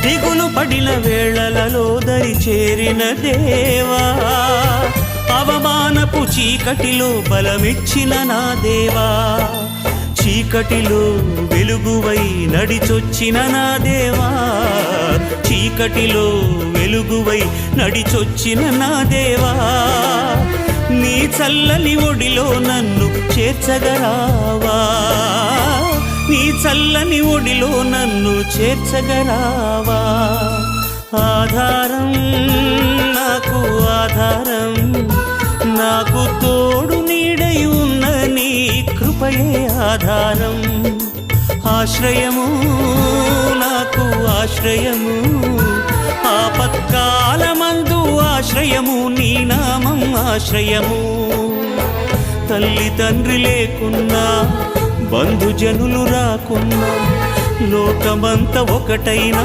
దిగులు పడిన వేళలలో దరి చేరిన దేవా, అవమానపు చీకటిలో బలమిచ్చిన నా దేవా, చీకటిలో వెలుగువై నడిచొచ్చిన నా దేవా, చీకటిలో వెలుగువై నడిచొచ్చిన నా దేవా, నీ చల్లని ఒడిలో నన్ను చేర్చగరావా, నీ చల్లని ఒడిలో నన్ను చేర్చగరావా. ఆధారం నాకు ఆధారం, నాకు తోడు నీడై ఉన్న నీ కృపయే ఆధారం, ఆశ్రయము నాకు ఆశ్రయము, ఆపత్కాలమందు ఆశ్రయము, నీ నామం ఆశ్రయము. తల్లి తండ్రి లేకున్నా, బంధుజనులు రాకున్నా, లోకమంత ఒకటైనా